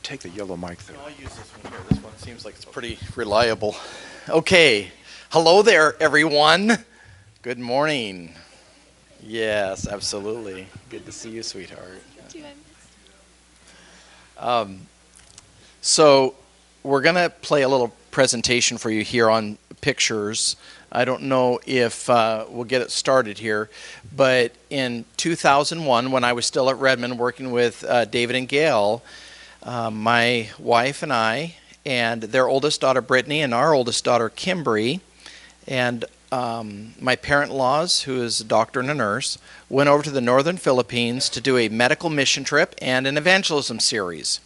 take the yellow mic there. I'll use this one here. This one seems like it's pretty reliable. Okay. Hello there, everyone. Good morning. Yes, absolutely. Good to see you, sweetheart. So we're going to play a little presentation for you here on pictures. I don't know if we'll get it started here, but in 2001, when I was still at Redmond working with David and Gail, my wife and I, and their oldest daughter Brittany, and our oldest daughter Kimberly, and my parent-in-laws, who is a doctor and a nurse, went over to the northern Philippines to do a medical mission trip and an evangelism series.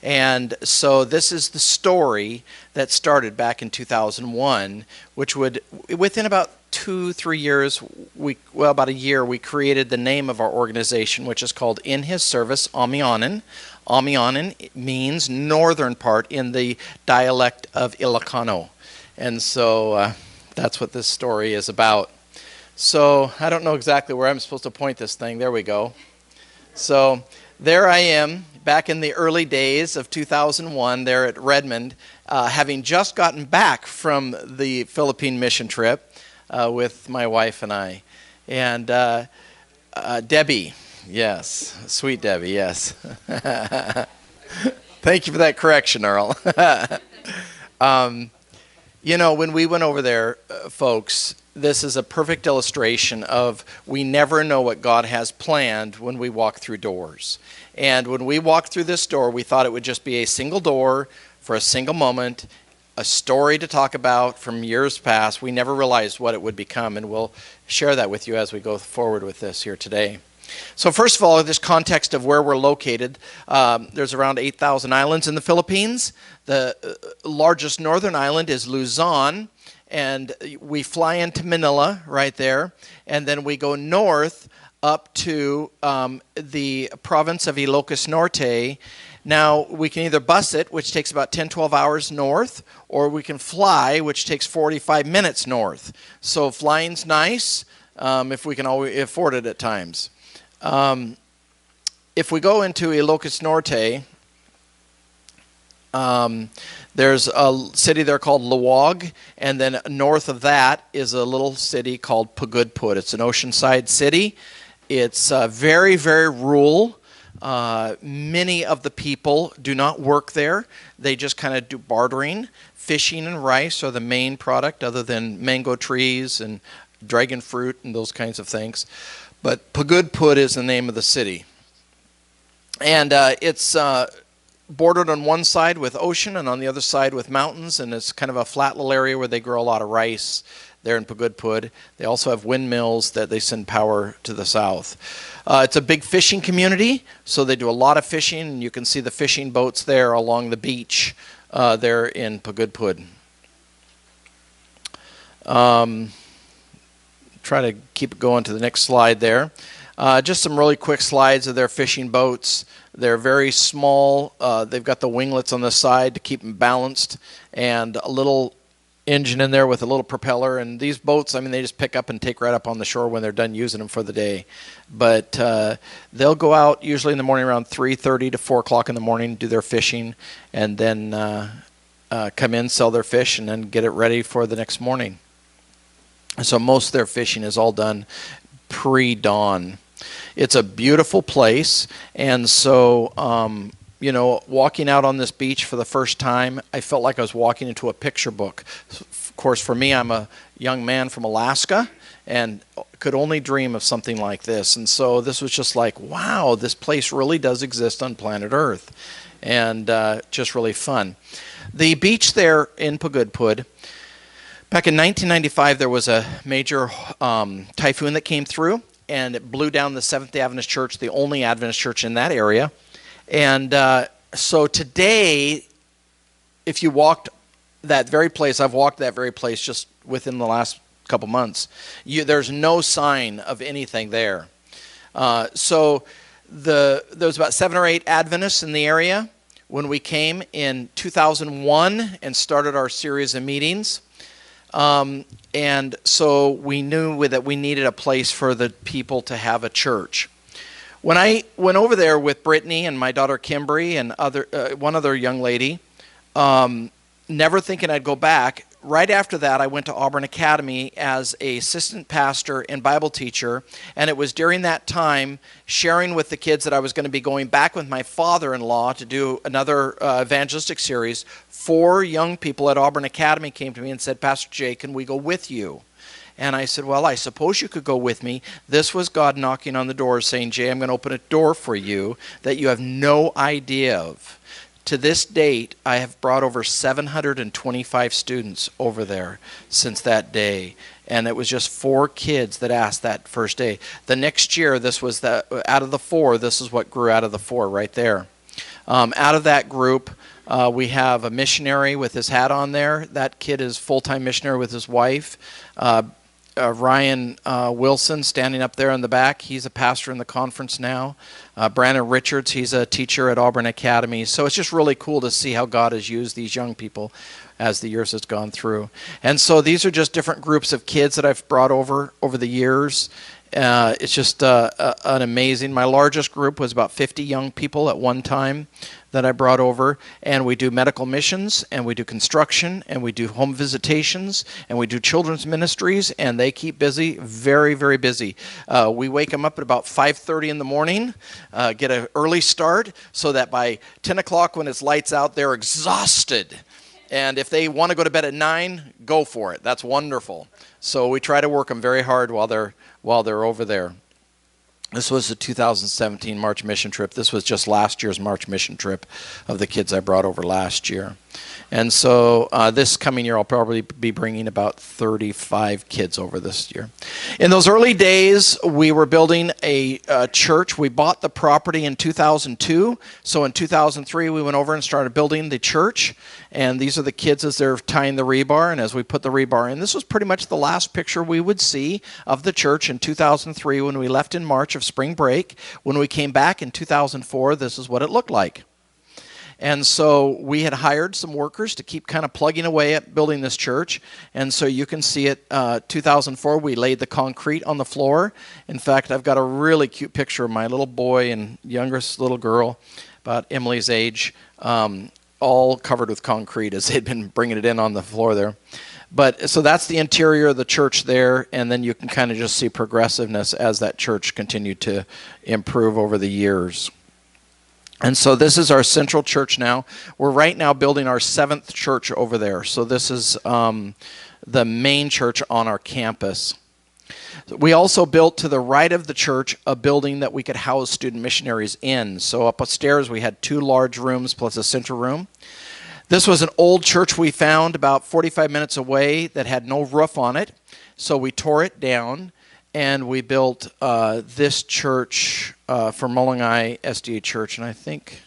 And so this is the story that started back in 2001, which would, within about 2-3 years, about a year, we created the name of our organization, which is called In His Service, Amianan. Amianan means northern part in the dialect of Ilocano. And so that's what this story is about. So I don't know exactly where I'm supposed to point this thing. There we go. So there I am, back in the early days of 2001 there at Redmond, having just gotten back from the Philippine mission trip with my wife and I. And Debbie, yes, sweet Debbie, yes. Thank you for that correction, Earl. You know, when we went over there, folks, this is a perfect illustration of we never know what God has planned when we walk through doors. And when we walked through this door, we thought it would just be a single door for a single moment, a story to talk about from years past. We never realized what it would become, and we'll share that with you as we go forward with this here today. So first of all, this context of where we're located, there's around 8,000 islands in the Philippines. The largest northern island is Luzon, and we fly into Manila right there, and then we go north up to the province of Ilocos Norte. Now, we can either bus it, which takes about 10-12 hours north, or we can fly, which takes 45 minutes north. So flying's nice if we can always afford it at times. If we go into Ilocos Norte, there's a city there called Luwag, and then north of that is a little city called Pagudpud. It's an oceanside city. It's very, very rural. Many of the people do not work there. They just kind of do bartering. Fishing and rice are the main product, other than mango trees and dragon fruit and those kinds of things. But Pagudpud is the name of the city. And it's bordered on one side with ocean and on the other side with mountains, and it's kind of a flat little area where they grow a lot of rice there in Pagudpud. They also have windmills that they send power to the south. It's a big fishing community, so they do a lot of fishing, and you can see the fishing boats there along the beach there in Pagudpud. Try to keep it going to the next slide there. Just some really quick slides of their fishing boats. They're very small. They've got the winglets on the side to keep them balanced, and a little engine in there with a little propeller. And these boats, I mean, they just pick up and take right up on the shore when they're done using them for the day. But they'll go out usually in the morning around 3:30 to 4 o'clock in the morning, do their fishing, and then come in, sell their fish, and then get it ready for the next morning. So most of their fishing is all done pre-dawn. It's a beautiful place, and so you know, walking out on this beach for the first time, I felt like I was walking into a picture book. Of course, for me, I'm a young man from Alaska and could only dream of something like this. And so this was just like, wow, this place really does exist on planet Earth, and just really fun. The beach there in Pagudpud, back in 1995, there was a major typhoon that came through, and it blew down the Seventh-day Adventist Church, the only Adventist church in that area. And so today, if you walked that very place, I've walked that very place just within the last couple months, there's no sign of anything there. So there was about 7 or 8 Adventists in the area when we came in 2001 and started our series of meetings. And so we knew that we needed a place for the people to have a church. When I went over there with Brittany and my daughter Kimberly and one other young lady, never thinking I'd go back. Right after that, I went to Auburn Academy as an assistant pastor and Bible teacher, and it was during that time sharing with the kids that I was going to be going back with my father-in-law to do another evangelistic series. 4 young people at Auburn Academy came to me and said, Pastor Jay, can we go with you? And I said, well, I suppose you could go with me. This was God knocking on the door saying, Jay, I'm going to open a door for you that you have no idea of. To this date, I have brought over 725 students over there since that day. And it was just 4 kids that asked that first day. The next year, this was out of the 4, this is what grew out of the 4 right there. Out of that group, we have a missionary with his hat on there. That kid is full-time missionary with his wife. Ryan Wilson standing up there in the back. He's a pastor in the conference now. Brandon Richards, he's a teacher at Auburn Academy. So it's just really cool to see how God has used these young people as the years has gone through. And so these are just different groups of kids that I've brought over the years. It's just an amazing. My largest group was about 50 young people at one time that I brought over, and we do medical missions, and we do construction, and we do home visitations, and we do children's ministries, and they keep busy, very, very busy. We wake them up at about 5:30 in the morning, get an early start, so that by 10 o'clock when it's lights out, they're exhausted. And if they want to go to bed at 9, go for it. That's wonderful. So we try to work them very hard while they're over there. This was the 2017 March mission trip. This was just last year's March mission trip of the kids I brought over last year. And so this coming year, I'll probably be bringing about 35 kids over this year. In those early days, we were building a church. We bought the property in 2002. So in 2003, we went over and started building the church. And these are the kids as they're tying the rebar. And as we put the rebar in, this was pretty much the last picture we would see of the church in 2003 when we left in March of spring break. When we came back in 2004, this is what it looked like. And so we had hired some workers to keep kind of plugging away at building this church. And so you can see it, 2004, we laid the concrete on the floor. In fact, I've got a really cute picture of my little boy and youngest little girl, about Emily's age, all covered with concrete as they'd been bringing it in on the floor there. But so that's the interior of the church there, and then you can kind of just see progressiveness as that church continued to improve over the years. And so this is our central church now. We're right now building our 7th church over there. So this is the main church on our campus. We also built to the right of the church a building that we could house student missionaries in. So upstairs we had 2 large rooms plus a central room. This was an old church we found about 45 minutes away that had no roof on it. So we tore it down. And we built this church for Mullingai SDA Church, and I think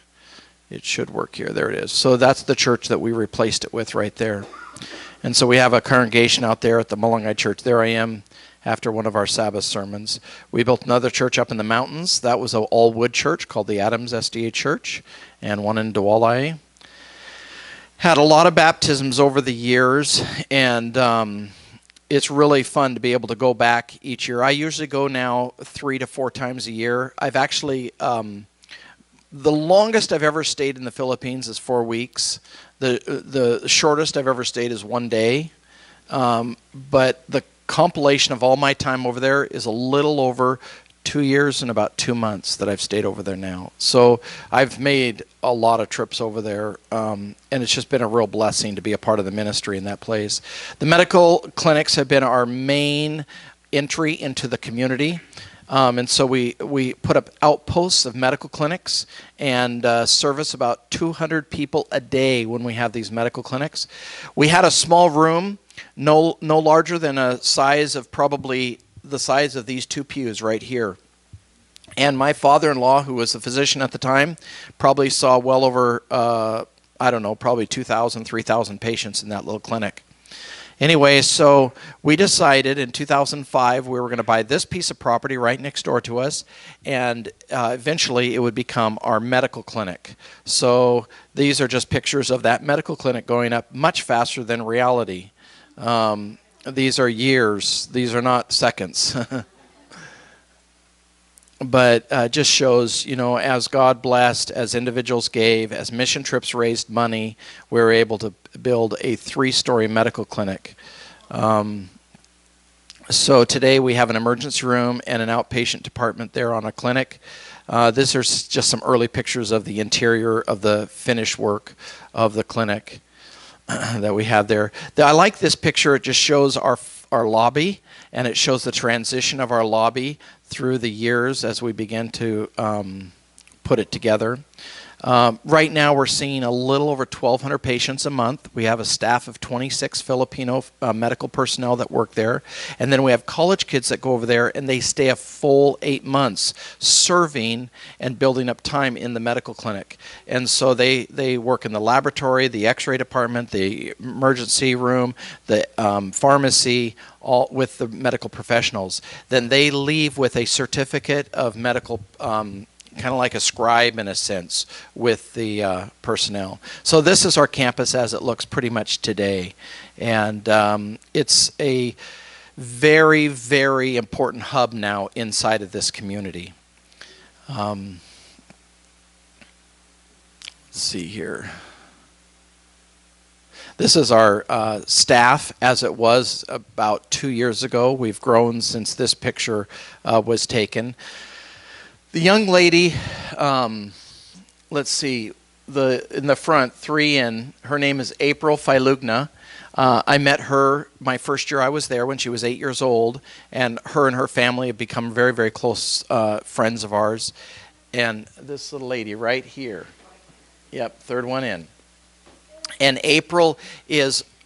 it should work here. There it is. So that's the church that we replaced it with right there. And so we have a congregation out there at the Mullingai Church. There I am after one of our Sabbath sermons. We built another church up in the mountains. That was an all-wood church called the Adams SDA Church, and one in Dewalai. Had a lot of baptisms over the years, and it's really fun to be able to go back each year. I usually go now 3 to 4 times a year. I've actually, the longest I've ever stayed in the Philippines is 4 weeks. The shortest I've ever stayed is 1 day. But the compilation of all my time over there is a little over 2 years and about 2 months that I've stayed over there now. So I've made a lot of trips over there, and it's just been a real blessing to be a part of the ministry in that place. The medical clinics have been our main entry into the community. And so we put up outposts of medical clinics and service about 200 people a day when we have these medical clinics. We had a small room, no larger than a size of probably the size of these 2 pews right here. And my father-in-law, who was a physician at the time, probably saw well over, probably 2,000, 3,000 patients in that little clinic. Anyway, so we decided in 2005 we were going to buy this piece of property right next door to us, and eventually it would become our medical clinic. So these are just pictures of that medical clinic going up much faster than reality. These are years. These are not seconds. but just shows, as God blessed, as individuals gave, as mission trips raised money, we were able to build a 3-story medical clinic. So today we have an emergency room and an outpatient department there on a clinic. These are just some early pictures of the interior of the finished work of the clinic that we have there. I like this picture. It just shows our lobby, and it shows the transition of our lobby through the years as we begin to put it together. Right now we're seeing a little over 1,200 patients a month. We have a staff of 26 Filipino medical personnel that work there. And then we have college kids that go over there, and they stay a full 8 months serving and building up time in the medical clinic. And so they work in the laboratory, the x-ray department, the emergency room, the pharmacy, all with the medical professionals. Then they leave with a certificate of medical kind of like a scribe in a sense with the personnel. So this is our campus as it looks pretty much today. And it's a very, very important hub now inside of this community. Let's see here. This is our staff as it was about 2 years ago. We've grown since this picture was taken. The young lady, let's see, in the front, 3 in, her name is April Filugna. I met her my first year I was there when she was 8 years old, and her family have become very, very close friends of ours. And this little lady right here, yep, 3rd one in. And April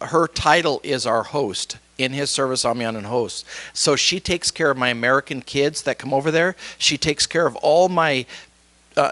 her title is our host. In his service, I'm on host. So she takes care of my American kids that come over there. She takes care of all my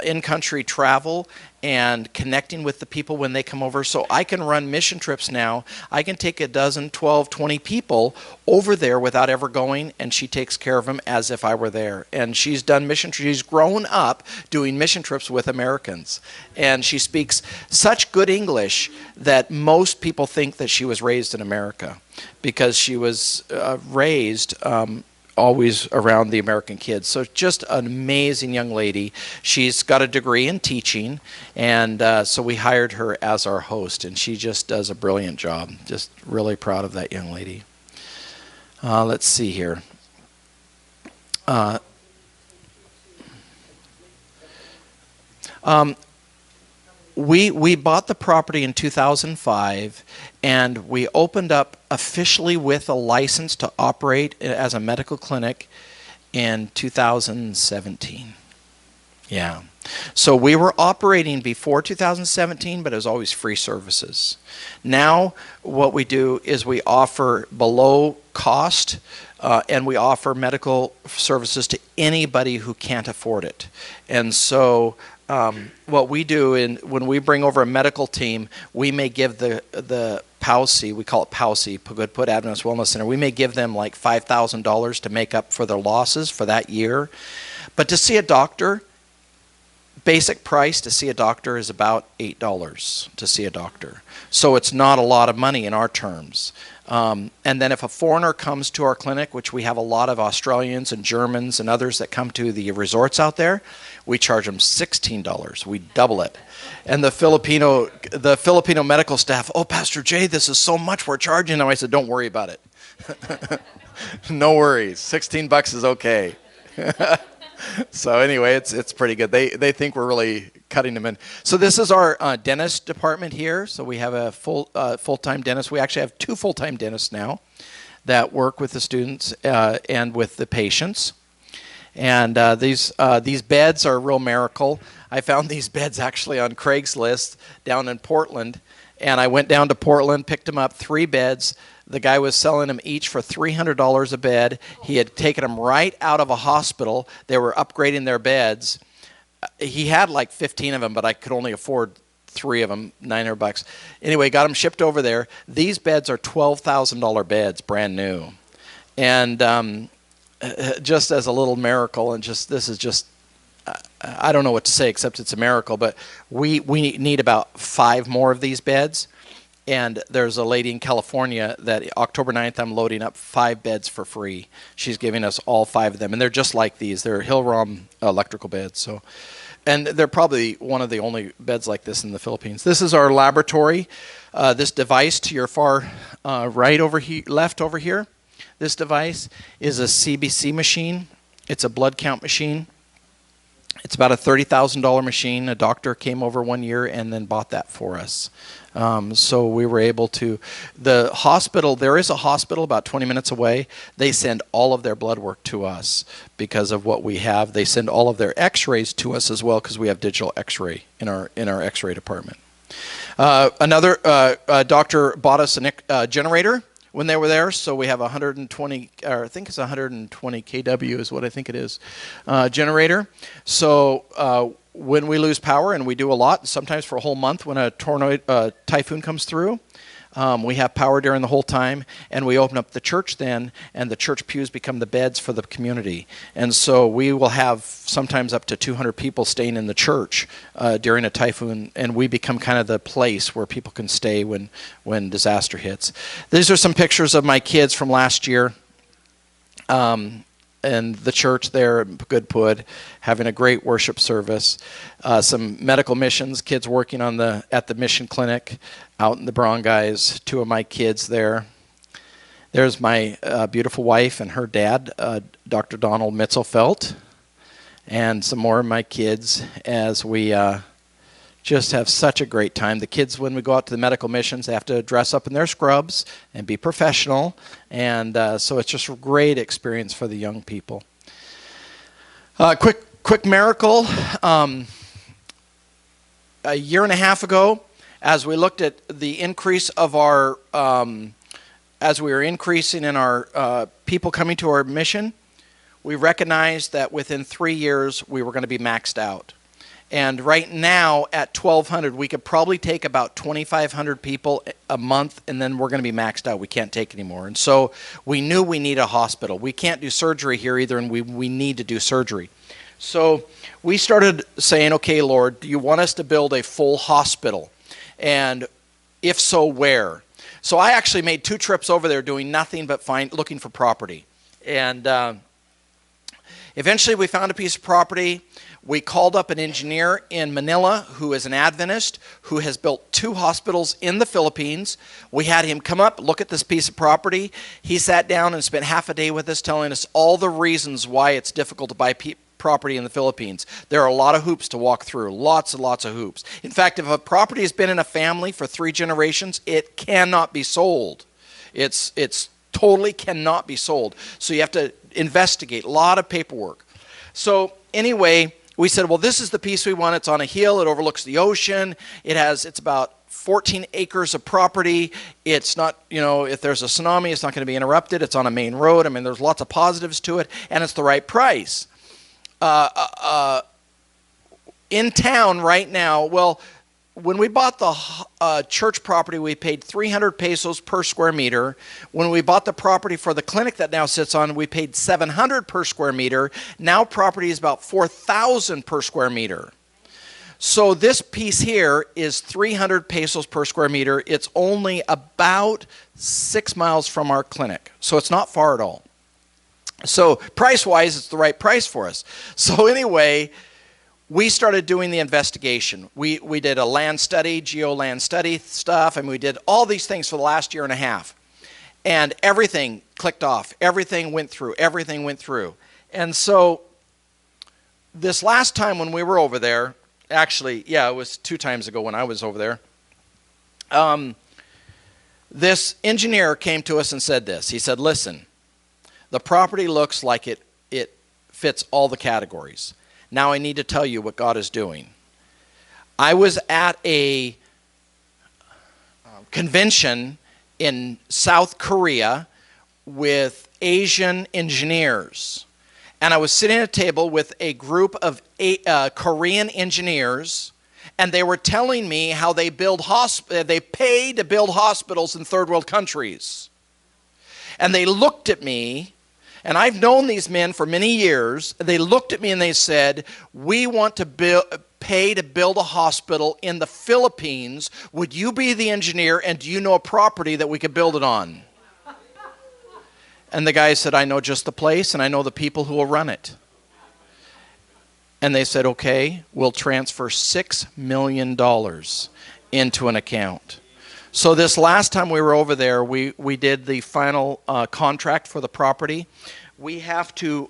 in-country travel and connecting with the people when they come over. So I can run mission trips now. I can take a dozen, 12, 20 people over there without ever going, and she takes care of them as if I were there. And she's done she's grown up doing mission trips with Americans. And she speaks such good English that most people think that she was raised in America because she was raised always around the American kids. So just an amazing young lady. She's got a degree in teaching, and so we hired her as our host, and she just does a brilliant job. Just really proud of that young lady. Let's see here. We bought the property in 2005, and we opened up officially with a license to operate as a medical clinic in 2017. Yeah. So we were operating before 2017, but it was always free services. Now what we do is we offer below cost, and we offer medical services to anybody who can't afford it. And so what we do when we bring over a medical team, we may give the PAUSI, we call it PAUSI, Good Put Adventist Wellness Center, we may give them like $5,000 to make up for their losses for that year. But to see a doctor, basic price to see a doctor is about $8 to see a doctor. So it's not a lot of money in our terms. And then if a foreigner comes to our clinic, which we have a lot of Australians and Germans and others that come to the resorts out there, we charge them $16. We double it. And the Filipino medical staff, oh, Pastor Jay, this is so much we're charging them. I said, don't worry about it. No worries. $16 is okay. So anyway, it's pretty good. They think we're really cutting them in. So this is our dentist department here. So we have a full-time dentist. We actually have 2 full-time dentists now that work with the students and with the patients. And these beds are a real miracle. I found these beds actually on Craigslist down in Portland. And I went down to Portland, picked them up, 3 beds. The guy was selling them each for $300 a bed. He had taken them right out of a hospital. They were upgrading their beds. He had like 15 of them, but I could only afford 3 of them, $900. Anyway, got them shipped over there. These beds are $12,000 beds, brand new. And just as a little miracle, and this is just, I don't know what to say except it's a miracle, but we need about 5 more of these beds. And there's a lady in California that October 9th, I'm loading up 5 beds for free. She's giving us all 5 of them. And they're just like these. They're Hill-Rom electrical beds. So, and they're probably one of the only beds like this in the Philippines. This is our laboratory. This device to your far right over here, left over here, this device is a CBC machine. It's a blood count machine. It's about a $30,000 machine. A doctor came over one year and then bought that for us. So we were able to, the hospital, there is a hospital about 20 minutes away. They send all of their blood work to us because of what we have. They send all of their x-rays to us as well because we have digital x-ray in our x-ray department. Another doctor bought us a generator when they were there, so we have 120, or I think it's 120 kW is what I think it is, generator. So when we lose power, and we do a lot, sometimes for a whole month when a typhoon comes through, we have power during the whole time, and we open up the church then, and the church pews become the beds for the community. And so we will have sometimes up to 200 people staying in the church during a typhoon, and we become kind of the place where people can stay when disaster hits. These are some pictures of my kids from last year. And the church there at Goodpud, having a great worship service. Some medical missions, kids working at the mission clinic out in the Baranggays. 2 of my kids there. There's my beautiful wife and her dad, Dr. Donald Mitzelfelt. And some more of my kids as we just have such a great time. The kids, when we go out to the medical missions, they have to dress up in their scrubs and be professional. And so it's just a great experience for the young people. Quick miracle. A year and a half ago, as we looked at the increase of our, as we were increasing in our people coming to our mission, we recognized that within 3 years we were going to be maxed out. And right now at 1,200, we could probably take about 2,500 people a month, and then we're going to be maxed out. We can't take anymore. And so we knew we need a hospital. We can't do surgery here either, and we need to do surgery. So we started saying, okay, Lord, do you want us to build a full hospital? And if so, where? So I actually made 2 trips over there doing nothing but looking for property. And eventually we found a piece of property. We called up an engineer in Manila who is an Adventist who has built 2 hospitals in the Philippines. We had him come up, look at this piece of property. He sat down and spent half a day with us telling us all the reasons why it's difficult to buy property in the Philippines. There are a lot of hoops to walk through, lots and lots of hoops. In fact, if a property has been in a family for 3 generations, it cannot be sold. It's totally cannot be sold. So you have to investigate, a lot of paperwork. So anyway, we said, well, this is the piece we want. It's on a hill. It overlooks the ocean. It's about 14 acres of property. It's not, if there's a tsunami, it's not going to be interrupted. It's on a main road. I mean, there's lots of positives to it, and it's the right price. In town right now, well, when we bought the church property, we paid 300 pesos per square meter. When we bought the property for the clinic that now sits on, we paid 700 per square meter. Now property is about 4,000 per square meter. So this piece here is 300 pesos per square meter. It's only about 6 miles from our clinic. So it's not far at all. So price-wise, it's the right price for us. So anyway, we started doing the investigation. We did a land study, geo-land study stuff, and we did all these things for the last year and a half. And everything clicked off. Everything went through. And so this last time when we were over there, actually, yeah, it was 2 times ago when I was over there, this engineer came to us and said this. He said, listen, the property looks like it fits all the categories. Now I need to tell you what God is doing. I was at a convention in South Korea with Asian engineers. And I was sitting at a table with a group of Korean engineers, and they were telling me how they pay to build hospitals in third world countries. And they looked at me, and I've known these men for many years. They looked at me and they said, we want to pay to build a hospital in the Philippines. Would you be the engineer, and do you know a property that we could build it on? And the guy said, I know just the place, and I know the people who will run it. And they said, okay, we'll transfer $6 million into an account. So this last time we were over there, we did the final contract for the property. We have to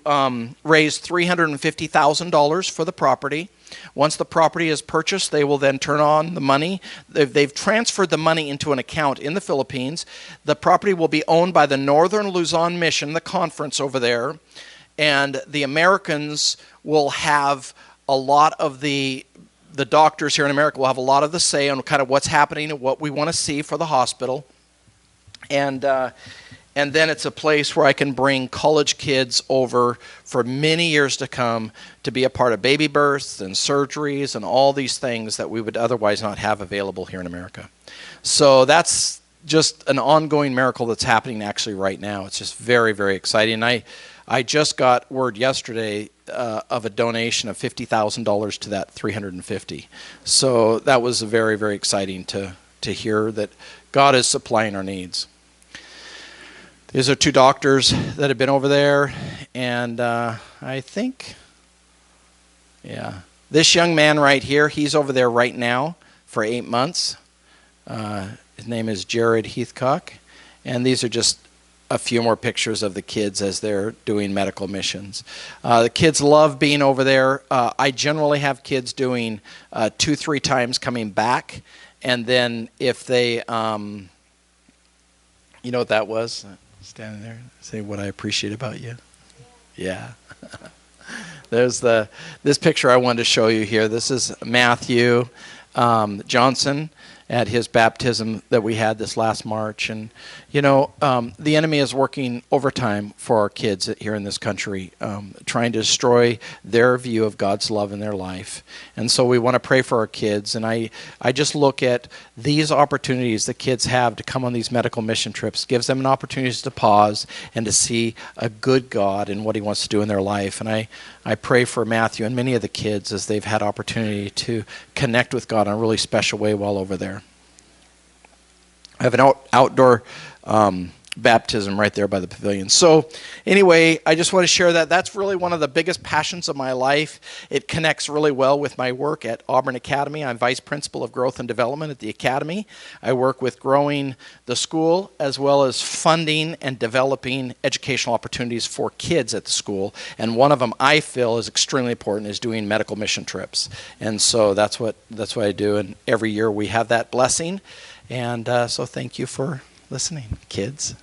raise $350,000 for the property. Once the property is purchased, they will then turn on the money. They've transferred the money into an account in the Philippines. The property will be owned by the Northern Luzon Mission, the conference over there. And the Americans will have a lot of the doctors here in America will have a lot of the say on kind of what's happening and what we want to see for the hospital. And then it's a place where I can bring college kids over for many years to come to be a part of baby births and surgeries and all these things that we would otherwise not have available here in America. So that's just an ongoing miracle that's happening actually right now. It's just very, very exciting. I just got word yesterday of a donation of $50,000 to that 350. So that was very, very exciting to hear that God is supplying our needs. These are two doctors that have been over there, and I think, yeah, this young man right here, he's over there right now for 8 months. His name is Jared Heathcock, and these are just a few more pictures of the kids as they're doing medical missions. The kids love being over there. I generally have kids doing 2-3 times coming back, and then if they, you know what that was? Standing there, say what I appreciate about you. Yeah. There's this picture I wanted to show you here. This is Matthew Johnson at his baptism that we had this last March. And, you know, the enemy is working overtime for our kids here in this country, trying to destroy their view of God's love in their life. And so we want to pray for our kids. And I just look at these opportunities the kids have to come on these medical mission trips, gives them an opportunity to pause and to see a good God and what he wants to do in their life. And I pray for Matthew and many of the kids as they've had opportunity to connect with God in a really special way while over there. I have an outdoor baptism right there by the pavilion. So anyway, I just want to share that. That's really one of the biggest passions of my life. It connects really well with my work at Auburn Academy. I'm Vice Principal of Growth and Development at the Academy. I work with growing the school as well as funding and developing educational opportunities for kids at the school. And one of them I feel is extremely important is doing medical mission trips. And so that's what I do. And every year we have that blessing. And so thank you for listening, kids.